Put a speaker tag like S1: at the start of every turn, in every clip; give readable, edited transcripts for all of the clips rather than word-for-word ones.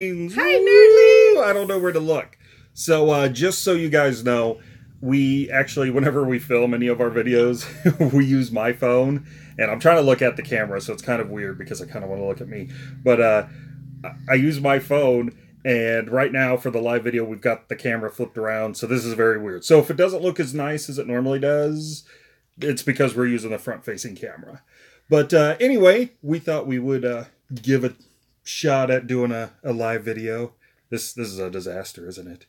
S1: Hi,
S2: Woo! I
S1: nerdlings!
S2: don't know where to look. So, just so you guys know, we actually, whenever we film any of our videos, we use my phone. And I'm trying to look at the camera, so it's kind of weird because I kind of want to look at me. But I use my phone, and right now for the live video, we've got the camera flipped around. So, this is very weird. So, if it doesn't look as nice as it normally does, it's because we're using the front facing camera. But anyway, we thought we would give a shot at doing a live video. This is a disaster, isn't it?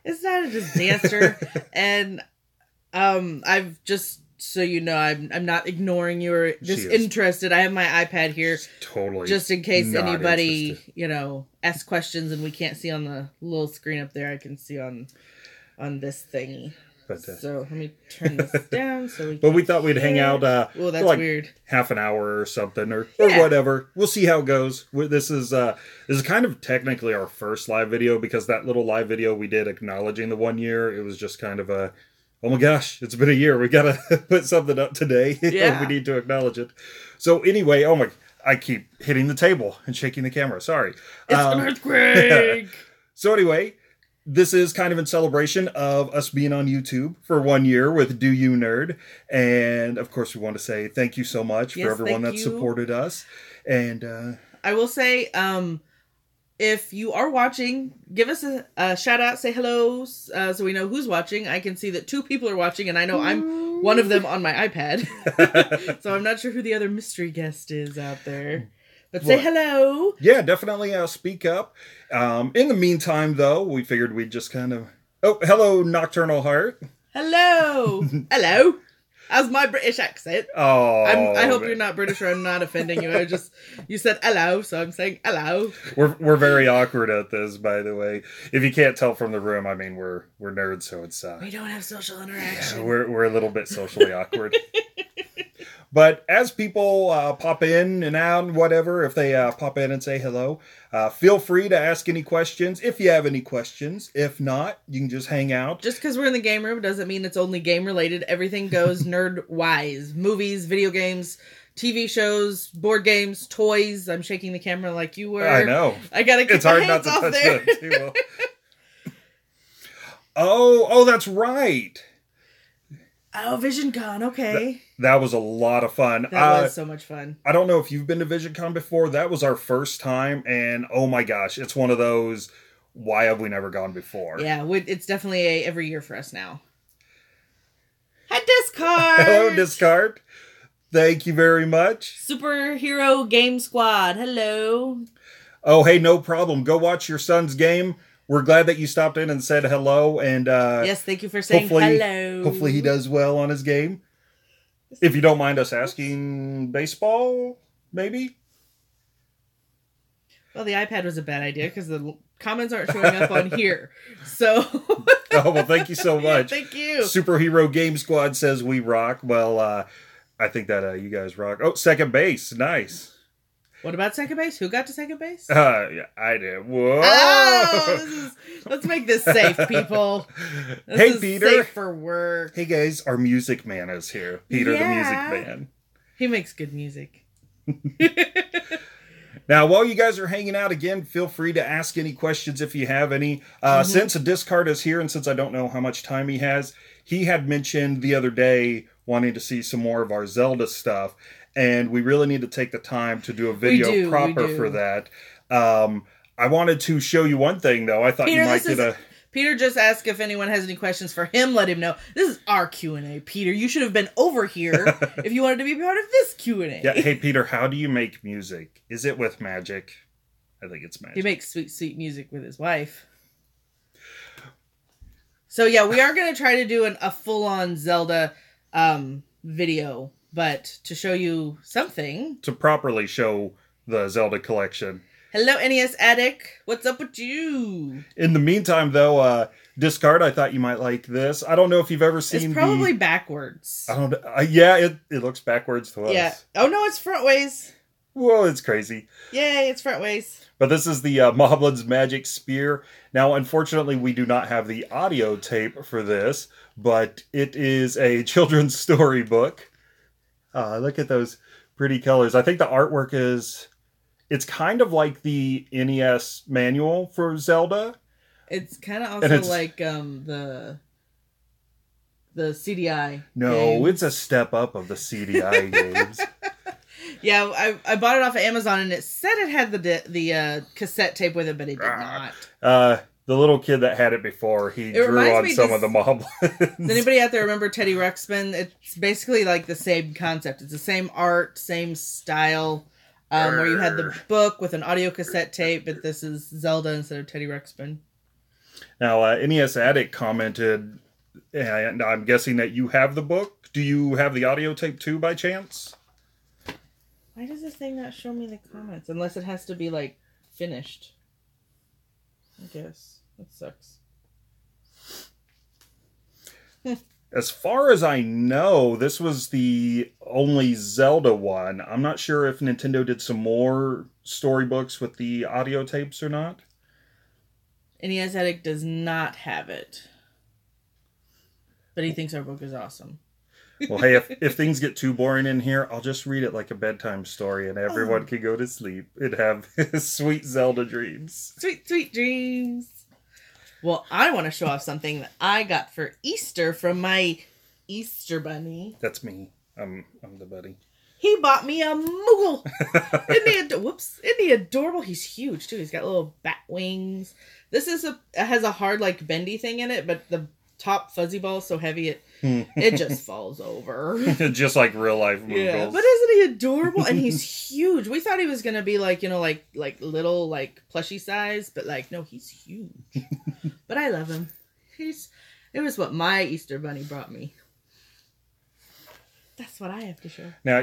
S1: It's not a disaster, and I've just so you know, I'm not ignoring you or disinterested. I have my iPad here,
S2: Totally,
S1: just in case
S2: not
S1: anybody
S2: interested.
S1: asks questions and we can't see on the little screen up there. I can see on this thingy. So let me turn this down so we.
S2: But we thought we'd hang out.
S1: Oh, that's
S2: for like
S1: weird.
S2: Half an hour or something, or
S1: Yeah.
S2: whatever. We'll see how it goes. This is kind of technically our first live video because that little live video we did acknowledging the 1 year, it was just kind of a, oh my gosh, it's been a year. We gotta put something up today.
S1: Yeah.
S2: We need to acknowledge it. So anyway, I keep hitting the table and shaking the camera. Sorry.
S1: It's an earthquake.
S2: So anyway, this is kind of in celebration of us being on YouTube for 1 year with Do You Nerd. And of course, we want to say thank you so much for everyone that supported us. And
S1: I will say, if you are watching, give us a shout out, say hello, so we know who's watching. I can see that 2 people are watching, and I know I'm one of them on my iPad. So I'm not sure who the other mystery guest is out there. But say hello.
S2: Yeah, definitely speak up. In the meantime, though, we figured we'd just kind of... Oh, hello, Nocturnal Heart.
S1: Hello. Hello. How's my British accent?
S2: Oh,
S1: I hope you're not British or I'm not offending you. You said hello, so I'm saying hello.
S2: We're very awkward at this, by the way. If you can't tell from the room, I mean, we're nerds, so it's...
S1: we don't have social interaction.
S2: Yeah, we're a little bit socially awkward. But as people pop in and out and whatever, if they pop in and say hello, feel free to ask any questions if you have any questions. If not, you can just hang out.
S1: Just because we're in the game room doesn't mean it's only game related. Everything goes nerd-wise. Movies, video games, TV shows, board games, toys. I'm shaking the camera like you were.
S2: I know.
S1: I gotta keep my hands off there.
S2: Too well. Oh, that's right.
S1: Oh, VisionCon, okay.
S2: That was a lot of fun.
S1: That was so much fun.
S2: I don't know if you've been to VisionCon before. That was our first time, and oh my gosh, it's one of those, why have we never gone before?
S1: Yeah, it's definitely every year for us now. Hi, Discard!
S2: Hello, Discard. Thank you very much.
S1: Superhero Game Squad, hello.
S2: Oh, hey, no problem. Go watch your son's game. We're glad that you stopped in and said hello. And
S1: yes, thank you for saying hello.
S2: Hopefully he does well on his game. If you don't mind us asking, baseball, maybe?
S1: Well, the iPad was a bad idea because the comments aren't showing up on here. So.
S2: Oh, well, thank you so much.
S1: Thank you.
S2: Superhero Game Squad says we rock. Well, I think that you guys rock. Oh, second base. Nice.
S1: What about second base? Who got to second base?
S2: Yeah, I did. Whoa!
S1: Oh, let's make this safe, people. This is
S2: Peter.
S1: Safe for work.
S2: Hey guys, our music man is here. Peter, the music man.
S1: He makes good music.
S2: Now, while you guys are hanging out again, feel free to ask any questions if you have any. Since a Discard is here, and since I don't know how much time he has, he had mentioned the other day wanting to see some more of our Zelda stuff. And we really need to take the time to do a video proper for that. I wanted to show you one thing, though. I thought
S1: Peter,
S2: you might get a...
S1: Peter just asked if anyone has any questions for him. Let him know. This is our Q&A, Peter. You should have been over here if you wanted to be part of this Q&A.
S2: Yeah, hey, Peter, how do you make music? Is it with magic? I think it's magic.
S1: He makes sweet, sweet music with his wife. So, yeah, we are going to try to do a full-on Zelda video. But to show you something...
S2: To properly show the Zelda collection.
S1: Hello, NES Addict. What's up with you?
S2: In the meantime, though, Discard, I thought you might like this. I don't know if you've ever seen
S1: It's probably backwards.
S2: I don't yeah, it looks backwards to us.
S1: Yeah. Oh, no, it's front ways.
S2: Whoa, it's crazy.
S1: Yay, it's front ways.
S2: But this is the Moblin's Magic Spear. Now, unfortunately, we do not have the audio tape for this, but it is a children's storybook. Look at those pretty colors. I think the artwork is It's kind of like the NES manual for Zelda.
S1: It's kind of also like the CDI.
S2: No,
S1: games.
S2: it's a step up of the CDI games.
S1: Yeah, I bought it off of Amazon, and it said it had the cassette tape with it, but it did not.
S2: The little kid that had it before, he drew on some of the moblins.
S1: Does anybody out there remember Teddy Ruxpin? It's basically like the same concept. It's the same art, same style, where you had the book with an audio cassette tape, but this is Zelda instead of Teddy Ruxpin.
S2: Now, NES Addict commented, and I'm guessing that you have the book. Do you have the audio tape too, by chance?
S1: Why does this thing not show me the comments? Unless it has to be, like, finished. I guess. That sucks.
S2: As far as I know, this was the only Zelda one. I'm not sure if Nintendo did some more storybooks with the audio tapes or not.
S1: NES Addict does not have it. But he thinks our book is awesome.
S2: Well, hey, if things get too boring in here, I'll just read it like a bedtime story and everyone can go to sleep and have sweet Zelda dreams.
S1: Sweet, sweet dreams. Well, I want to show off something that I got for Easter from my Easter bunny.
S2: That's me. I'm the buddy.
S1: He bought me a Moogle. Isn't he adorable? He's huge, too. He's got little bat wings. This has a hard, like, bendy thing in it, but the top fuzzy ball is so heavy it just falls over.
S2: Just like real life Moogles.
S1: Yeah, but isn't he adorable? And he's huge. We thought he was gonna be like, like little, like, plushy size, but like, no, he's huge. But I love him. It was what my Easter bunny brought me. That's what I have to show.
S2: Now,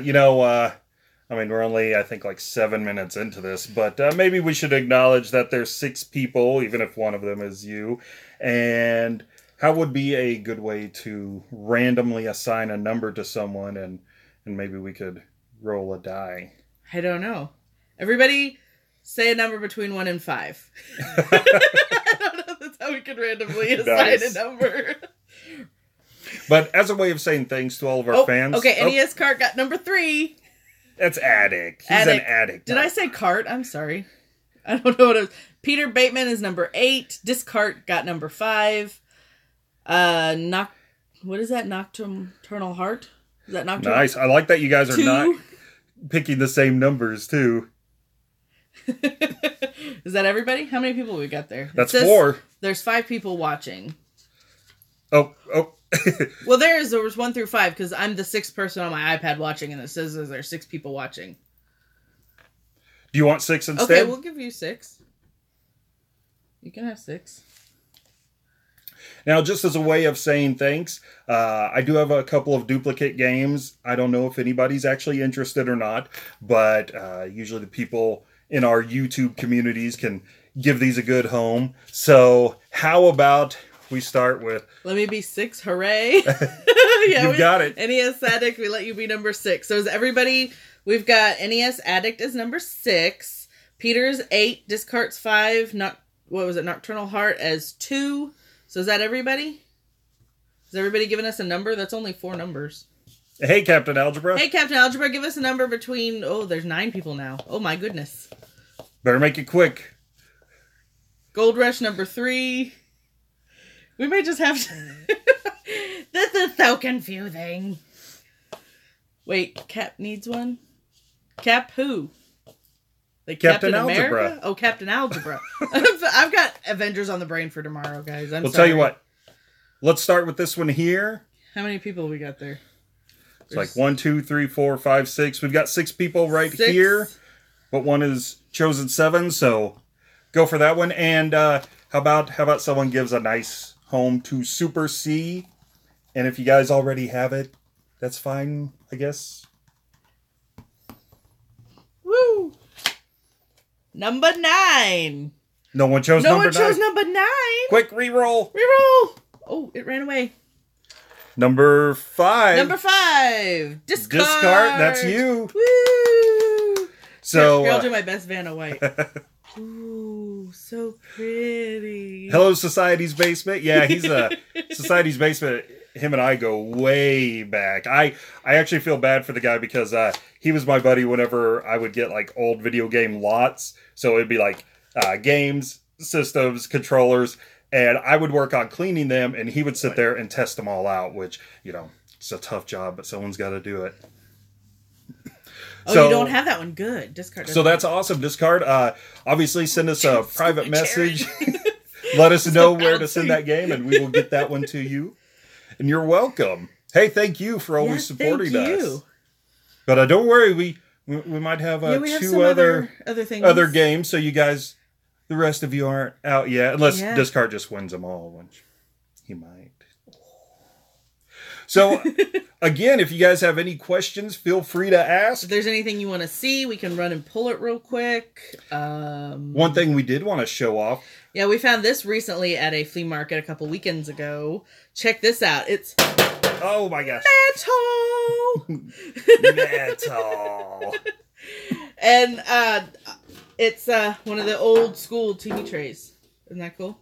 S2: I mean, we're only, I think, like 7 minutes into this, but maybe we should acknowledge that there's 6 people, even if one of them is you. And how would be a good way to randomly assign a number to someone, and maybe we could roll a die?
S1: I don't know. Everybody say a number between 1 and 5. I don't know. That's how we could randomly assign a number.
S2: But as a way of saying thanks to all of our fans.
S1: Okay, NES Cart got number 3.
S2: That's Addict. He's an addict.
S1: Did I say Cart? I'm sorry. I don't know what it was. Peter Bateman is number 8. Discart got number 5. What is that? Nocturnal Heart? Is that Nocturnal?
S2: Nice. I like that you guys are
S1: 2?
S2: not picking the same numbers, too.
S1: Is that everybody? How many people we got there?
S2: That's 4.
S1: There's 5 people watching.
S2: Oh.
S1: Well, there was 1 through 5 because I'm the 6th person on my iPad watching, and it says there's 6 people watching.
S2: Do you want 6 instead?
S1: Okay, we'll give you 6. You can have 6.
S2: Now, just as a way of saying thanks, I do have a couple of duplicate games. I don't know if anybody's actually interested or not, but usually the people in our YouTube communities can give these a good home. So how about we start with...
S1: Let me be 6, hooray.
S2: Yeah, you got it.
S1: NES Addict, we let you be number 6. So is everybody... We've got NES Addict as number 6. Peter's 8. Discart's 5. Nocturnal Heart as 2. So is that everybody? Is everybody giving us a number? That's only 4 numbers.
S2: Hey, Captain Algebra.
S1: Hey, Captain Algebra, give us a number between... Oh, there's 9 people now. Oh, my goodness.
S2: Better make it quick.
S1: Gold Rush number 3. We may just have to... This is so confusing. Wait, Cap needs one? Cap who? Like Captain America?
S2: Algebra.
S1: Oh, Captain Algebra. I've got Avengers on the brain for tomorrow, guys. I'm sorry.
S2: Tell you what. Let's start with this one here.
S1: How many people we got there?
S2: It's like 1, 2, 3, 4, 5, 6. We've got 6 people right
S1: 6.
S2: here. But one is chosen 7, so go for that one. And how about someone gives a nice home to Super C? And if you guys already have it, that's fine, I guess.
S1: Woo! Number 9.
S2: No one chose number 9.
S1: No one chose number 9.
S2: Quick, reroll.
S1: Reroll. Oh, it ran away.
S2: Number 5.
S1: Number 5. Discard.
S2: Discard. That's you.
S1: Woo!
S2: So
S1: here, I'll do my best Vanna White. Ooh, so pretty.
S2: Hello, Society's Basement. Yeah, he's a Society's Basement. him and I go way back. I actually feel bad for the guy because he was my buddy whenever I would get like old video game lots. So it'd be like games, systems, controllers, and I would work on cleaning them, and he would sit there and test them all out, which, you know, it's a tough job, but someone's got to do it.
S1: Oh, so, you don't have that one. Good. Discard.
S2: So that's awesome. Discard. Obviously, send us a private message. Let us know where to send that game, and we will get that one to you. And you're welcome. Hey, thank you for always supporting us. But don't worry, we might have, two other things. Other games, so you guys, the rest of you aren't out yet, unless Discard just wins them all, which he might. So, again, if you guys have any questions, feel free to ask.
S1: If there's anything you want to see, we can run and pull it real quick.
S2: One thing we did want to show off.
S1: Yeah, we found this recently at a flea market a couple weekends ago. Check this out. It's...
S2: Oh, my gosh.
S1: Metal!
S2: Metal!
S1: And it's one of the old school TV trays. Isn't that cool?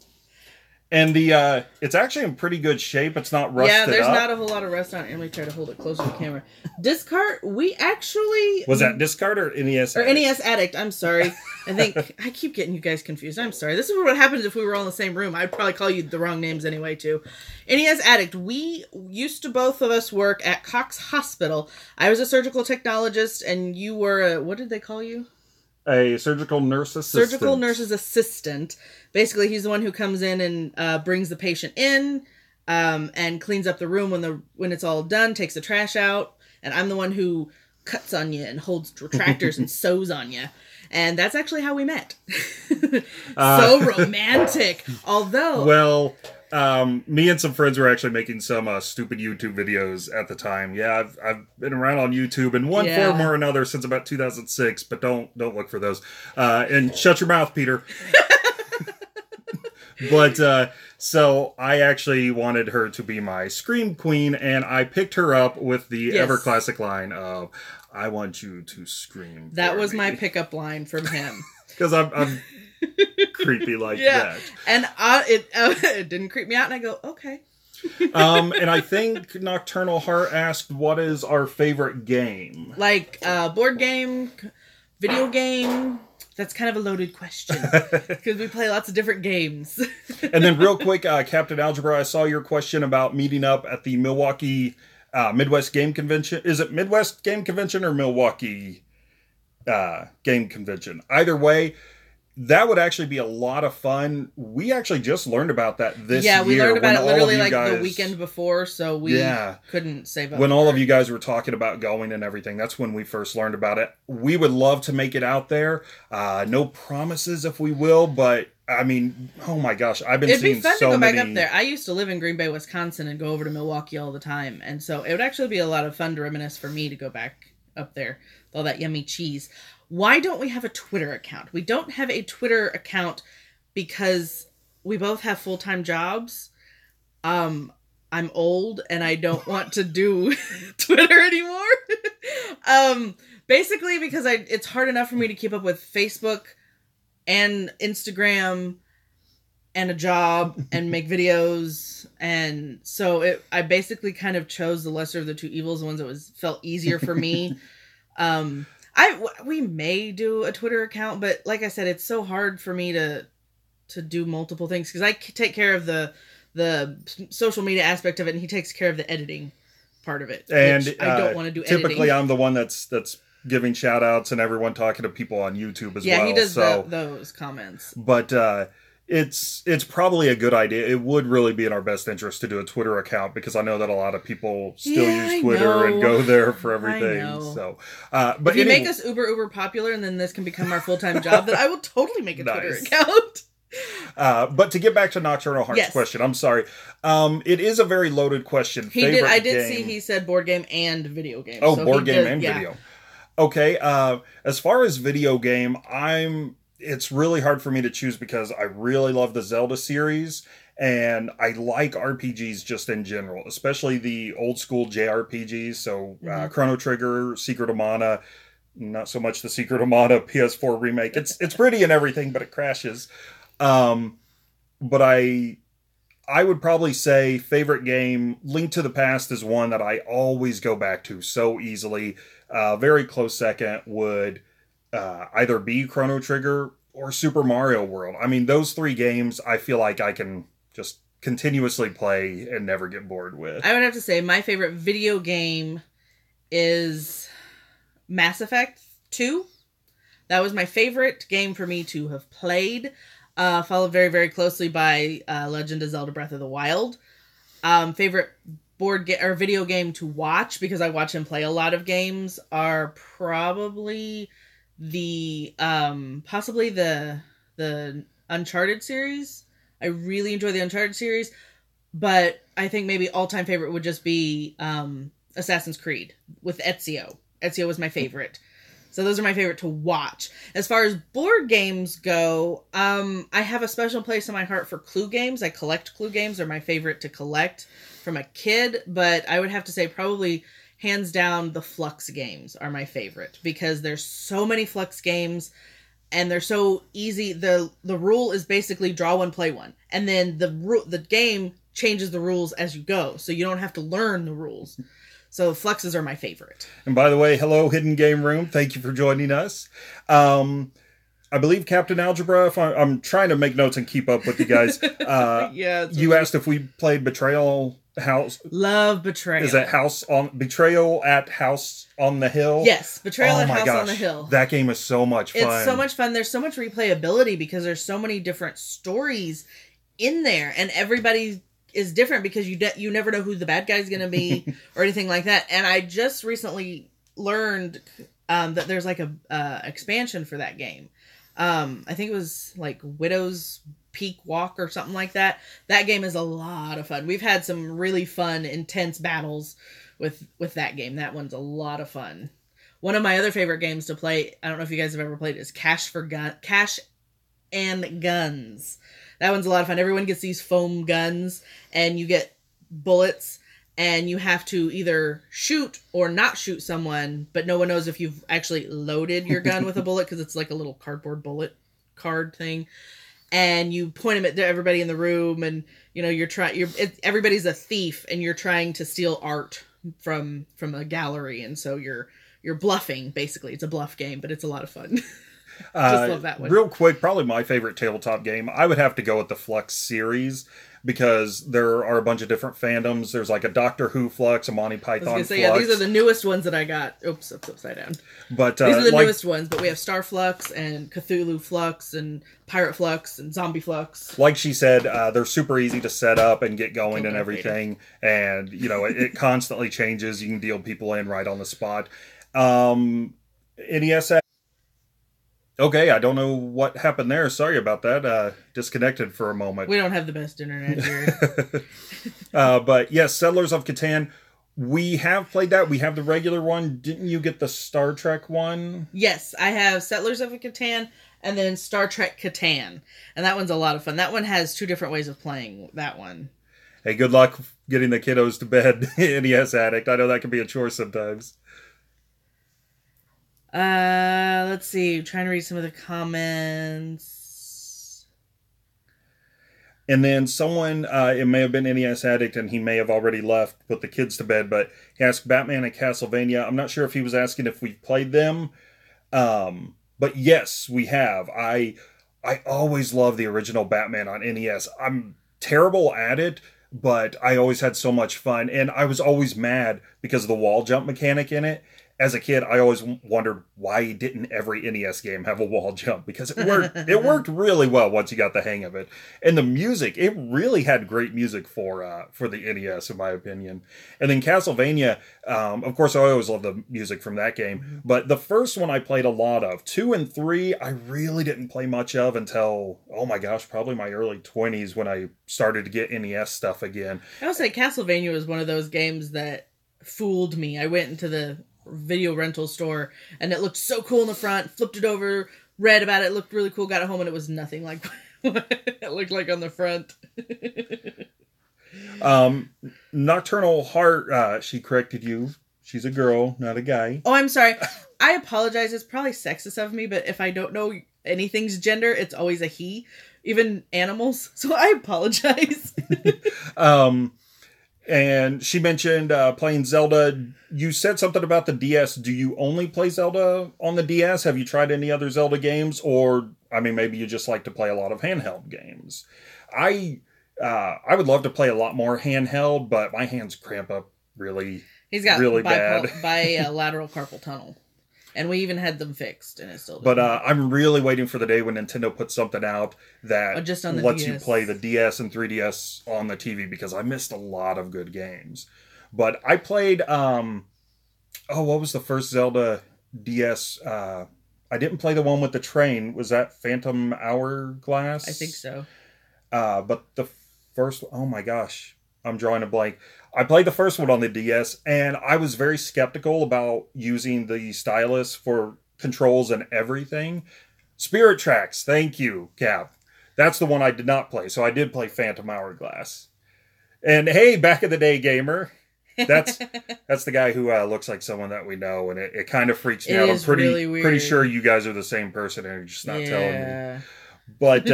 S2: And the it's actually in pretty good shape. It's not rusted up.
S1: Yeah, there's not a whole lot of rust on it. Let me try to hold it closer to the camera. Discard, we actually...
S2: Was that Discard or NES Addict?
S1: Or NES Addict, I'm sorry. I think... I keep getting you guys confused. I'm sorry. This is what happens if we were all in the same room. I'd probably call you the wrong names anyway, too. NES Addict, we used to both of us work at Cox Hospital. I was a surgical technologist, and you were a... What did they call you?
S2: A surgical nurse assistant.
S1: Surgical nurse's assistant. Basically, he's the one who comes in and brings the patient in and cleans up the room when it's all done, takes the trash out. And I'm the one who cuts on you and holds retractors and sews on you. And that's actually how we met. So romantic. Although...
S2: Well... me and some friends were actually making some stupid YouTube videos at the time. Yeah, I've been around on YouTube in one form or another since about 2006, but don't look for those. And shut your mouth, Peter. But so I actually wanted her to be my scream queen, and I picked her up with the ever classic line of "I want you to scream."
S1: That was my pickup line from him.
S2: Because I'm creepy like that.
S1: And it didn't creep me out, and I go, okay.
S2: And I think Nocturnal Heart asked, what is our favorite game?
S1: Like board game, video game. That's kind of a loaded question. Because we play lots of different games.
S2: And then real quick, Captain Algebra, I saw your question about meeting up at the Milwaukee Midwest Game Convention. Is it Midwest Game Convention or Milwaukee Game Convention? Either way, that would actually be a lot of fun. We actually just learned about that this year.
S1: Yeah, we learned about it literally like the weekend before, so we couldn't save up.
S2: When all of you guys were talking about going and everything, that's when we first learned about it. We would love to make it out there. No promises if we will, but I mean, oh my gosh, I've been seeing so many... It'd be fun to go back up
S1: there. I used to live in Green Bay, Wisconsin, and go over to Milwaukee all the time, and so it would actually be a lot of fun to reminisce for me to go back up there with all that yummy cheese. Why don't we have a Twitter account? We don't have a Twitter account because we both have full-time jobs. I'm old and I don't want to do Twitter anymore. Basically because it's hard enough for me to keep up with Facebook and Instagram and a job and make videos. And so I basically kind of chose the lesser of the two evils, the ones that felt easier for me. We may do a Twitter account, but like I said, it's so hard for me to do multiple things because I take care of the social media aspect of it, and he takes care of the editing part of it.
S2: And
S1: which I don't want to do.
S2: Typically,
S1: editing.
S2: I'm the one that's giving shout outs and everyone talking to people on YouTube as well.
S1: Yeah, he does those comments.
S2: But it's probably a good idea. It would really be in our best interest to do a Twitter account because I know that a lot of people still use Twitter and go there for everything. So, but
S1: if you make us uber popular and then this can become our full-time job, then I will totally make a Twitter account.
S2: But to get back to Nocturnal Heart's question, I'm sorry. It is a very loaded question.
S1: I did see he said board game and video game.
S2: Oh, so board game and video. Okay. As far as video game, it's really hard for me to choose because I really love the Zelda series and I like RPGs just in general, especially the old school JRPGs. So Chrono Trigger, Secret of Mana, not so much the Secret of Mana PS4 remake. It's pretty and everything, but it crashes. But I I would probably say favorite game, Link to the Past is one that I always go back to so easily. Very close second would either be Chrono Trigger or Super Mario World. I mean, those three games I feel like I can just continuously play and never get bored with.
S1: I would have to say my favorite video game is Mass Effect 2. That was my favorite game for me to have played. Followed very, very closely by Legend of Zelda Breath of the Wild. Favorite or video game to watch, because I watch and play a lot of games, are probably possibly the Uncharted series. I really enjoy the Uncharted series, but I think maybe all-time favorite would just be Assassin's Creed with Ezio. Ezio was my favorite. So those are my favorite to watch. As far as board games go, I have a special place in my heart for Clue games. I collect Clue games. They're my favorite to collect from a kid. But I would have to say probably hands down the Flux games are my favorite, because there's so many Flux games and they're so easy. The rule is basically draw one, play one. And then the game changes the rules as you go. So you don't have to learn the rules. So Fluxes are my favorite.
S2: And by the way, hello, Hidden Game Room. Thank you for joining us. I believe Captain Algebra, if I'm trying to make notes and keep up with you guys.
S1: Yeah.
S2: You asked if we played Betrayal House.
S1: Love Betrayal.
S2: Is that Betrayal at House on the Hill?
S1: Yes, Betrayal at House on the Hill.
S2: That game is so much fun.
S1: It's so much fun. There's so much replayability because there's so many different stories in there, and everybody is different because you never know who the bad guy's going to be or anything like that. And I just recently learned that there's like a expansion for that game. I think it was like Widow's Peak Walk or something like that. That game is a lot of fun. We've had some really fun, intense battles with that game. That one's a lot of fun. One of my other favorite games to play, I don't know if you guys have ever played it, is Cash and Guns. That one's a lot of fun. Everyone gets these foam guns, and you get bullets, and you have to either shoot or not shoot someone, but no one knows if you've actually loaded your gun with a bullet, because it's like a little cardboard bullet card thing. And you point them at everybody in the room, and everybody's a thief, and you're trying to steal art from a gallery, and so you're bluffing, basically. It's a bluff game, but it's a lot of fun. Just love that one.
S2: Real quick, probably my favorite tabletop game, I would have to go with the Flux series, because there are a bunch of different fandoms. There's like a Doctor Who Flux, a Monty Python Flux.
S1: Yeah, these are the newest ones that I got. Oops, that's upside down.
S2: But
S1: these are the newest ones, but we have Star Flux and Cthulhu Flux and Pirate Flux and Zombie Flux.
S2: Like she said, they're super easy to set up and get going and everything. And, it constantly changes. You can deal people in right on the spot. NES. Okay, I don't know what happened there. Sorry about that. Disconnected for a moment.
S1: We don't have the best internet here.
S2: But yes, Settlers of Catan. We have played that. We have the regular one. Didn't you get the Star Trek one?
S1: Yes, I have Settlers of Catan and then Star Trek Catan. And that one's a lot of fun. That one has two different ways of playing that one.
S2: Hey, good luck getting the kiddos to bed, NES addict. I know that can be a chore sometimes.
S1: Let's see. I'm trying to read some of the comments.
S2: And then someone, it may have been NES addict, and he may have already left, put the kids to bed, but he asked Batman and Castlevania. I'm not sure if he was asking if we've played them. But yes, we have. I always loved the original Batman on NES. I'm terrible at it, but I always had so much fun. And I was always mad because of the wall jump mechanic in it. As a kid, I always wondered why didn't every NES game have a wall jump, because it worked. It worked really well once you got the hang of it. And the music, it really had great music for the NES, in my opinion. And then Castlevania, of course, I always loved the music from that game. But the first one I played a lot of. 2 and 3, I really didn't play much of until, oh my gosh, probably my early 20s when I started to get NES stuff again.
S1: I would say Castlevania was one of those games that fooled me. I went into the video rental store and it looked so cool in the front, flipped it over, read about it, looked really cool, got it home, and it was nothing like what it looked like on the front.
S2: Nocturnal Heart, she corrected you. She's a girl, not a guy.
S1: Oh, I'm sorry. I apologize. It's probably sexist of me, but if I don't know anything's gender, it's always a he. even animals. So I apologize.
S2: And she mentioned playing Zelda. You said something about the DS. Do you only play Zelda on the DS? Have you tried any other Zelda games? Or, I mean, maybe you just like to play a lot of handheld games. I would love to play a lot more handheld, but my hands cramp up really,
S1: He's got
S2: really bad.
S1: bilateral carpal tunnel. And we even had them fixed, and it still doesn't.
S2: But I'm really waiting for the day when Nintendo puts something out that
S1: just on the
S2: lets
S1: DS.
S2: you play the DS and 3DS on the TV, because I missed a lot of good games. But I played, what was the first Zelda DS? I didn't play the one with the train. Was that Phantom Hourglass?
S1: I think so.
S2: But the first, oh my gosh, I'm drawing a blank. I played the first one on the DS, and I was very skeptical about using the stylus for controls and everything. Spirit Tracks, thank you, Cap. That's the one I did not play, so I did play Phantom Hourglass. And hey, back in the day, gamer, that's the guy who looks like someone that we know, and it kind of freaks me out. I'm pretty sure you guys are the same person, and you're just not telling me. But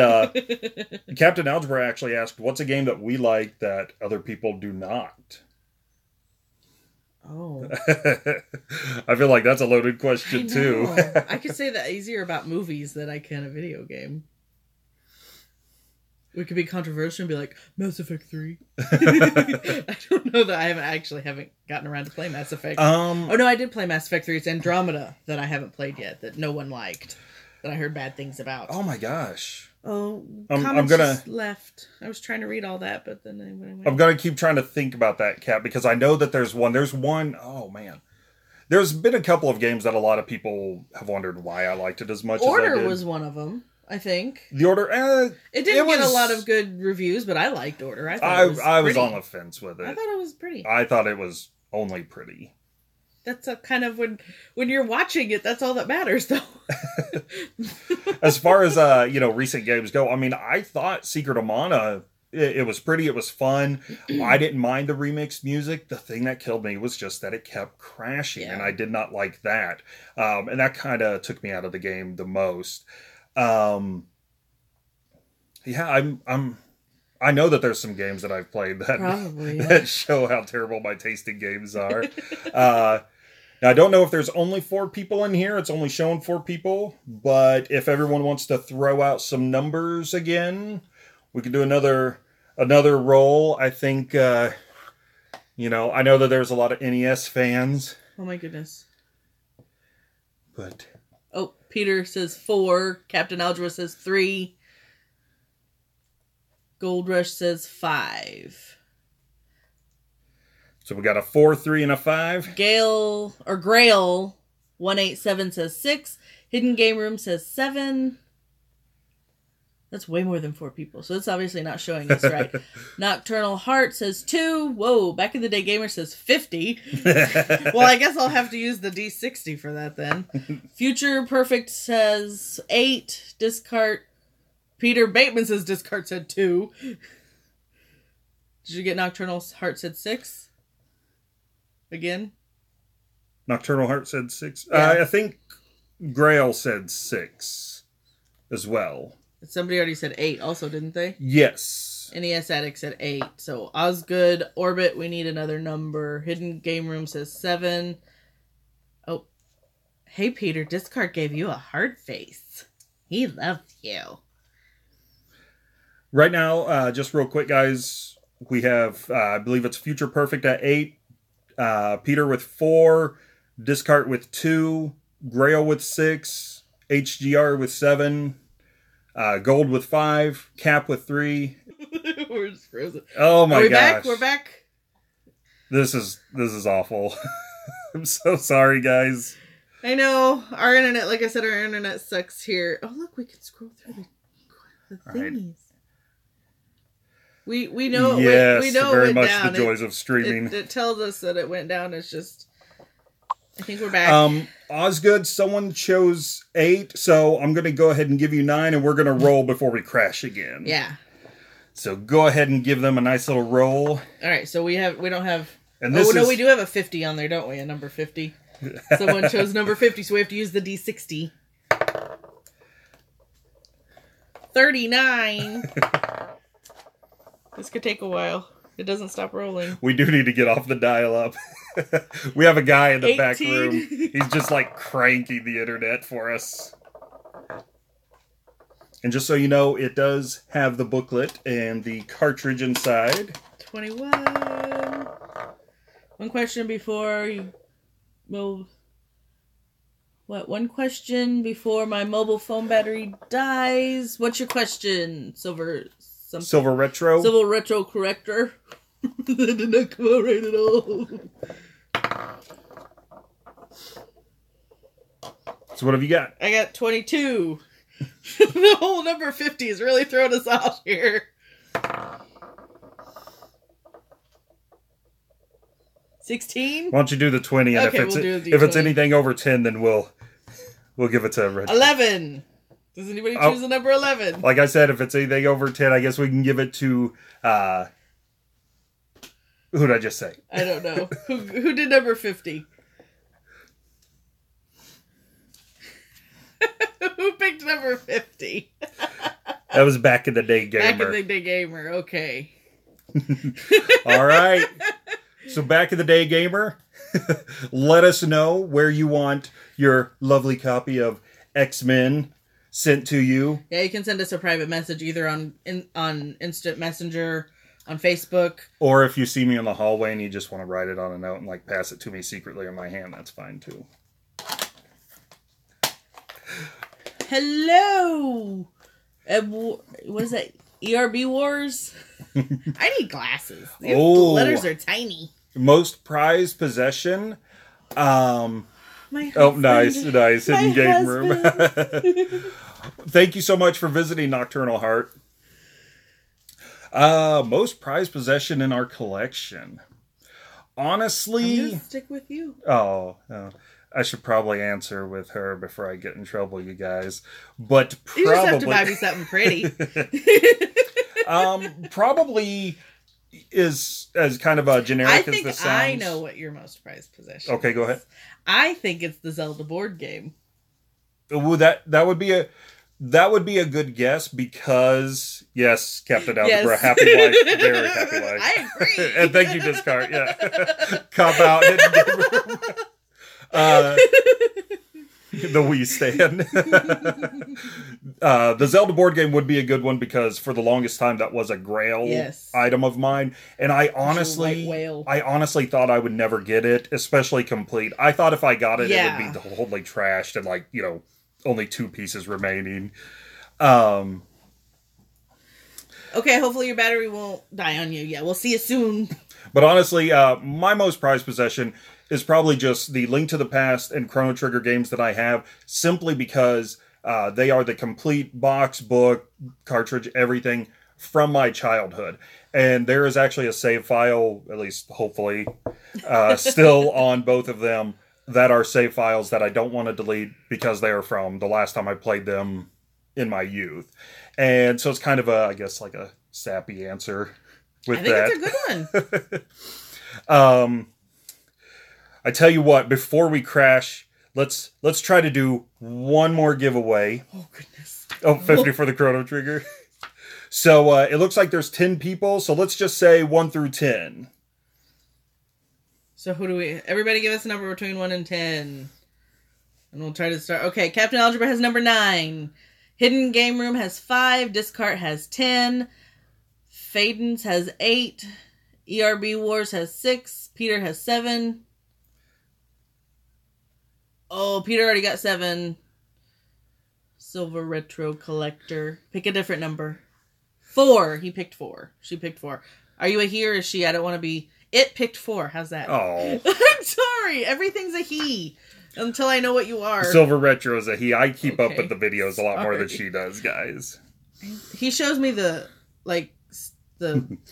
S2: Captain Algebra actually asked, what's a game that we like that other people do not?
S1: Oh.
S2: I feel like that's a loaded question, too.
S1: I could say that easier about movies than I can a video game. We could be controversial and be like, Mass Effect 3. I don't know that I haven't gotten around to play Mass Effect. Oh, no, I did play Mass Effect 3. It's Andromeda that I haven't played yet, that no one liked. That I heard bad things about.
S2: Oh my gosh.
S1: Oh,
S2: I'm gonna
S1: just left. I was trying to read all that, but then I went.
S2: I'm gonna keep trying to think about that, Cat, because I know that there's one. Oh man, there's been a couple of games that a lot of people have wondered why I liked it as much.
S1: Order
S2: as I did.
S1: was one of them, I think.
S2: The Order.
S1: It didn't get a lot of good reviews, but I liked Order. I
S2: was on the fence with it.
S1: I thought it was pretty.
S2: I thought it was only pretty.
S1: That's a kind of when you're watching it, that's all that matters, though.
S2: As far as recent games go, I mean, I thought Secret of Mana, it was pretty, it was fun. I didn't mind the remixed music. The thing that killed me was just that it kept crashing, and I did not like that. And that kind of took me out of the game the most. I know that there's some games that I've played that show how terrible my taste in games are. Now, I don't know if there's only 4 people in here. It's only showing 4 people. But if everyone wants to throw out some numbers again, we can do another roll. I think, I know that there's a lot of NES fans.
S1: Oh, my goodness.
S2: But...
S1: Oh, Peter says 4. Captain Algebra says 3. Gold Rush says 5.
S2: So we got a 4, 3, and a 5.
S1: Grail 187 says 6. Hidden Game Room says 7. That's way more than 4 people, so it's obviously not showing us right. Nocturnal Heart says 2. Whoa, Back in the Day Gamer says 50. Well, I guess I'll have to use the D60 for that then. Future Perfect says 8. Discard. Peter Bateman says Discard said 2. Did you get Nocturnal Heart said 6? Again?
S2: Nocturnal Heart said 6.
S1: Yeah.
S2: I think Grail said 6 as well.
S1: Somebody already said 8 also, didn't they?
S2: Yes.
S1: NES Addict said 8. So Osgood, Orbit, we need another number. Hidden Game Room says 7. Oh. Hey, Peter, Discard gave you a heart face. He loves you.
S2: Right now, just real quick, guys, we have, I believe it's Future Perfect at 8. Peter with 4, Discard with 2, Grail with 6, HGR with 7, Gold with 5, Cap with 3.
S1: We're just frozen.
S2: Oh my gosh.
S1: Back? We're back?
S2: This is awful. I'm so sorry, guys.
S1: I know. Our internet, like I said, our internet sucks here. Oh, look, we can scroll through the thingies. Right. We know.
S2: Yes,
S1: we know
S2: very
S1: it went
S2: much
S1: down.
S2: the joys of streaming.
S1: It tells us that it went down. It's just, I think we're back.
S2: Osgood, someone chose 8, so I'm going to go ahead and give you 9, and we're going to roll before we crash again.
S1: Yeah.
S2: So go ahead and give them a nice little roll.
S1: All right. So we don't have.
S2: And this
S1: we do have a 50 on there, don't we? A number 50. Someone chose number 50, so we have to use the D60. 39. This could take a while. It doesn't stop rolling.
S2: We do need to get off the dial-up. We have a guy in the
S1: 18.
S2: back room. He's just like cranking the internet for us. And just so you know, it does have the booklet and the cartridge inside.
S1: 21. One question before you... Well, what? One question before my mobile phone battery dies. What's your question? Silver
S2: Retro?
S1: Silver Retro Corrector. That did not come out right at all.
S2: So what have you got?
S1: I got 22. The whole number 50 is really throwing us off here. 16?
S2: Why don't you do the 20? And
S1: Okay,
S2: if
S1: we'll do
S2: if it's
S1: D20.
S2: anything over 10, then we'll give it to Red.
S1: 11. Does anybody choose the number 11?
S2: Like I said, if it's anything over 10, I guess we can give it to... who did I just say?
S1: I don't know. Who did number 50? Who picked number 50?
S2: That was Back in the Day Gamer.
S1: Back in the Day Gamer, okay.
S2: All right. So Back in the Day Gamer, let us know where you want your lovely copy of X-Men sent to you.
S1: Yeah, you can send us a private message either on Instant Messenger, on Facebook.
S2: Or if you see me in the hallway and you just want to write it on a note and like pass it to me secretly in my hand, that's fine too.
S1: Hello! What is that? ERB Wars? I need glasses. These letters are tiny.
S2: Most prized possession.
S1: My
S2: nice. Hidden game room.
S1: husband.
S2: Thank you so much for visiting Nocturnal Heart. Most prized possession in our collection. Honestly...
S1: I'm gonna stick with you.
S2: Oh, I should probably answer with her before I get in trouble, you guys. But probably...
S1: You just have to buy me something pretty.
S2: Probably is as kind of a generic as this sounds.
S1: I know what your most prized possession
S2: Okay, go ahead.
S1: I think it's the Zelda board game.
S2: Ooh, that would be a good guess because yes, Captain Algebra,
S1: Yes.
S2: happy life, very happy life.
S1: I agree.
S2: And thank you, Discard. Yeah, cop out. Hidden game room. The Wii stand. The Zelda board game would be a good one because for the longest time that was a grail item of mine, and I honestly thought I would never get it, especially complete. I thought if I got it, it would be totally trashed and like only 2 pieces remaining.
S1: Okay, hopefully your battery won't die on you. Yeah, we'll see you soon.
S2: But honestly, my most prized possession is probably just the Link to the Past and Chrono Trigger games that I have, simply because they are the complete box, book, cartridge, everything from my childhood. And there is actually a save file, at least hopefully, still on both of them that are save files that I don't want to delete because they are from the last time I played them in my youth. And so it's kind of I guess like a sappy answer with that.
S1: I think it's a good one.
S2: I tell you what, before we crash, let's try to do one more giveaway.
S1: Oh, goodness.
S2: Oh, 50 for the Chrono Trigger. So it looks like there's 10 people, so let's just say 1 through 10.
S1: So who do we... Everybody give us a number between 1 and 10. And we'll try to start... Okay, Captain Algebra has number 9. Hidden Game Room has 5. Discard has 10. Fadens has 8. ERB Wars has 6. Peter has 7. Oh, Peter already got 7. Silver Retro Collector. Pick a different number. 4. He picked 4. She picked 4. Are you a he or a she? I don't want to be... It picked 4. How's that?
S2: Oh.
S1: I'm sorry. Everything's a he. Until I know what you are.
S2: Silver Retro is a he. I keep up with the videos a lot more than she does, guys.
S1: He shows me the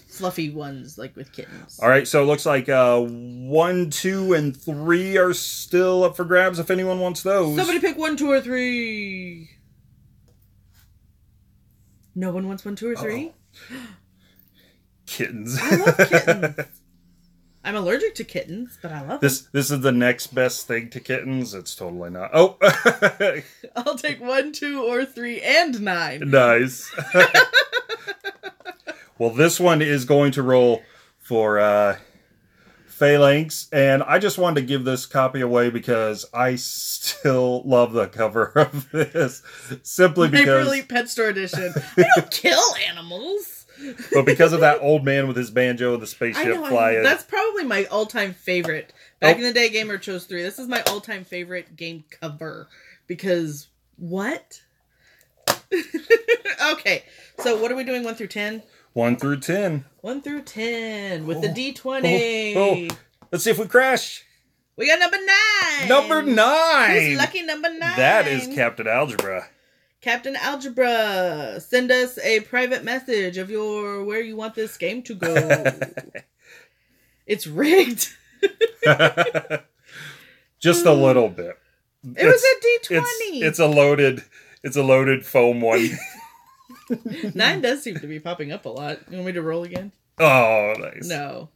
S1: fluffy ones, like with kittens.
S2: All right, so it looks like 1, 2, and 3 are still up for grabs if anyone wants those.
S1: Somebody pick 1, 2, or 3. No one wants 1, 2, or 3?
S2: Kittens.
S1: I love kittens. I'm allergic to kittens, but I love
S2: This is the next best thing to kittens. It's totally not. Oh,
S1: them. I'll take 1, 2, or 3, and 9.
S2: Nice. Well, this one is going to roll for Phalanx, and I just wanted to give this copy away because I still love the cover of this, simply because
S1: Hyper Pet Store Edition. I don't kill animals.
S2: But because of that old man with his banjo and the spaceship flying.
S1: That's probably my all-time favorite. Back in the day, Gamer chose 3. This is my all-time favorite game cover. Because, what? Okay, so what are we doing 1 through 10?
S2: 1 through 10.
S1: 1 through 10 with the D20.
S2: Oh. Let's see if we crash.
S1: We got number 9.
S2: Number 9.
S1: Who's lucky number 9?
S2: That is Captain Algebra.
S1: Captain Algebra, send us a private message of where you want this game to go. It's rigged.
S2: Just a little bit.
S1: It was a D20.
S2: It's a loaded foam one.
S1: 9 does seem to be popping up a lot. You want me to roll again?
S2: Oh, nice.
S1: No.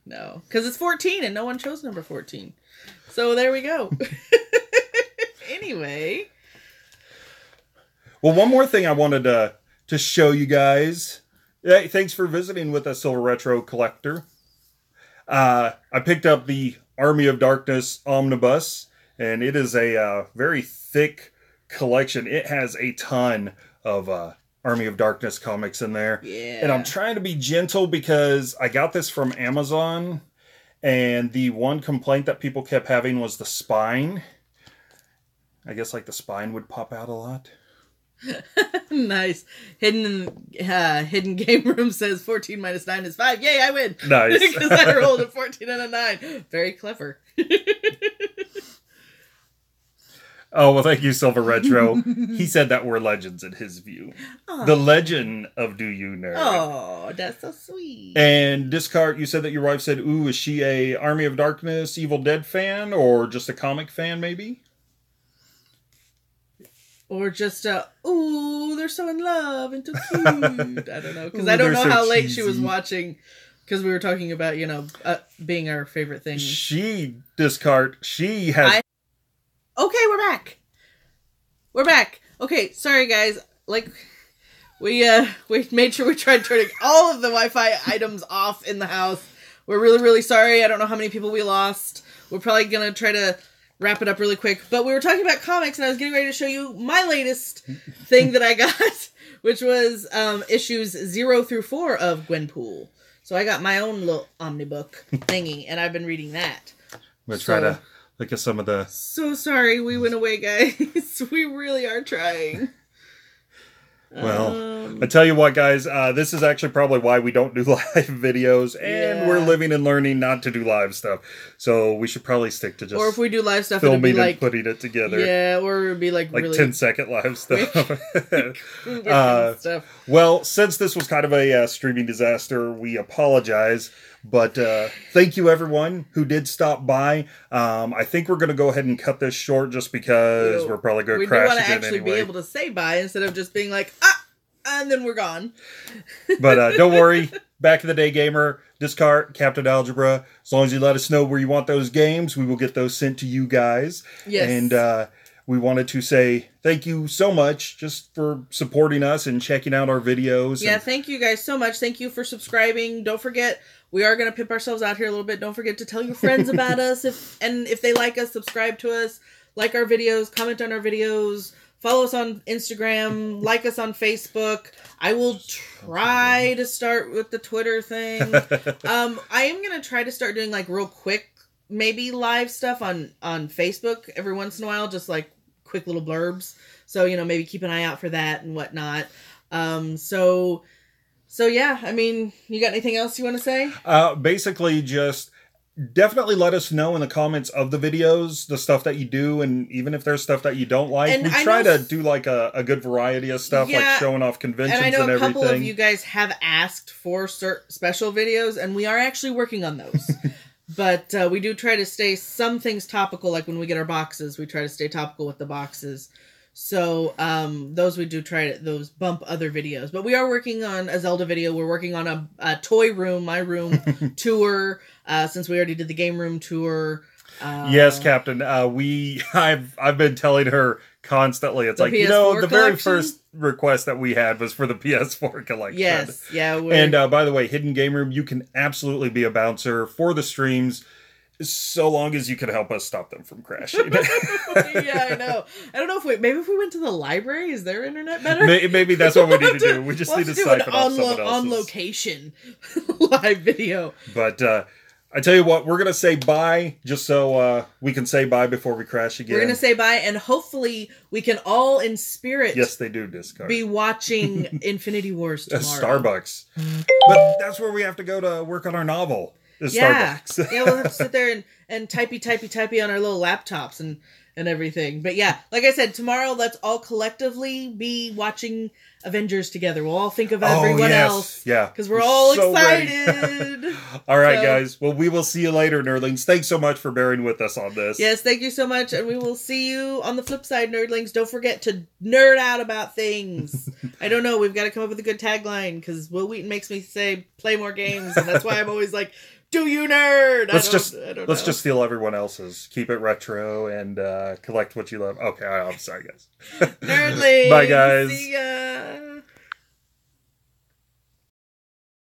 S1: Because it's 14 and no one chose number 14. So there we go. Anyway.
S2: Well, one more thing I wanted to show you guys. Hey, thanks for visiting with us, Silver Retro Collector. I picked up the Army of Darkness Omnibus, and it is a very thick collection. It has a ton of Army of Darkness comics in there.
S1: Yeah.
S2: And I'm trying to be gentle because I got this from Amazon, and the one complaint that people kept having was the spine. I guess like the spine would pop out a lot.
S1: Nice. Hidden Game Room says 14 minus 9 is 5. Yay, I win.
S2: Nice.
S1: Because I rolled a 14 and a 9. Very clever.
S2: Oh, well, thank you, Silver Retro. He said that we're legends in his view. Aww. The legend of Do You Nerd.
S1: Oh, that's so sweet.
S2: And Discard, you said that your wife said, ooh, is she a Army of Darkness Evil Dead fan or just a comic fan, maybe?
S1: Or just ooh, they're so in love and so cute. I don't know. Because I don't know how late she was watching. Because we were talking about, being our favorite thing.
S2: She has...
S1: Okay, we're back. Okay, sorry guys. Like, we made sure we tried turning all of the Wi-Fi items off in the house. We're really, really sorry. I don't know how many people we lost. We're probably going to try to wrap it up really quick. But we were talking about comics, and I was getting ready to show you my latest thing that I got, which was issues 0 through 4 of Gwenpool. So I got my own little omnibook thingy, and I've been reading that.
S2: We'll try to look at some of the...
S1: So sorry we went away, guys. We really are trying.
S2: Well, I tell you what, guys, this is actually probably why we don't do live videos, and we're living and learning not to do live stuff. So we should probably stick to just...
S1: Or if we do live stuff,
S2: filming
S1: it'll be
S2: and putting it together.
S1: Yeah, or it would be like really...
S2: 10-second live stuff.
S1: Stuff.
S2: Well, since this was kind of a streaming disaster, we apologize. But thank you, everyone who did stop by. I think we're going to go ahead and cut this short just because we're probably going to crash again anyway. We do want to actually
S1: be able to say bye instead of just being like, and then we're gone.
S2: But don't worry. Back in the day, gamer, Discard, Captain Algebra. As long as you let us know where you want those games, we will get those sent to you guys.
S1: Yes.
S2: And we wanted to say thank you so much just for supporting us and checking out our videos.
S1: Yeah, thank you guys so much. Thank you for subscribing. Don't forget... We are going to pimp ourselves out here a little bit. Don't forget to tell your friends about us. If they like us, subscribe to us. Like our videos. Comment on our videos. Follow us on Instagram. Like us on Facebook. I will try to start with the Twitter thing. I am going to try to start doing like real quick, maybe live stuff on Facebook every once in a while. Just like quick little blurbs. So, maybe keep an eye out for that and whatnot. So yeah, I mean, you got anything else you want to say?
S2: Basically, just definitely let us know in the comments of the videos, the stuff that you do, and even if there's stuff that you don't like. And we try to do like a good variety of stuff, like showing off conventions and everything.
S1: And I know a couple of you guys have asked for special videos, and we are actually working on those. But we do try to stay some things topical, like when we get our boxes, we try to stay topical with the boxes. So those we do try to those bump other videos. But we are working on a Zelda video. We're working on a toy room, my room tour. Since we already did the game room tour.
S2: Yes, Captain. I've been telling her constantly. It's like,
S1: PS4
S2: the
S1: collection?
S2: very first request that we had was for the PS4 collection.
S1: Yes, yeah.
S2: And by the way, Hidden Game Room, you can absolutely be a bouncer for the streams, so long as you can help us stop them from crashing.
S1: Yeah, I know. I don't know if maybe if we went to the library, is their internet better?
S2: Maybe that's what we need to do. We just need to
S1: do
S2: siphon
S1: an
S2: off someone else's.
S1: on location live video.
S2: But I tell you what, we're gonna say bye just so we can say bye before we crash again.
S1: We're gonna say bye, and hopefully we can all in spirit.
S2: Yes, they do discard.
S1: Be watching Infinity Wars tomorrow.
S2: Starbucks, but that's where we have to go to work on our novel. Starbucks.
S1: Yeah, we'll have to sit there and typey on our little laptops and everything. But yeah, like I said, tomorrow let's all collectively be watching Avengers together. We'll all think of everyone else.
S2: Yeah.
S1: Because we're all excited.
S2: All right, guys. Well, we will see you later, nerdlings. Thanks so much for bearing with us on this.
S1: Yes, thank you so much. And we will see you on the flip side, nerdlings. Don't forget to nerd out about things. I don't know. We've got to come up with a good tagline because Will Wheaton makes me say play more games. And that's why I'm always like, do you nerd?
S2: Let's just steal everyone else's. Keep it retro and collect what you love. Okay, I'm sorry, guys.
S1: Nerdlings.
S2: Bye, guys.
S1: See ya.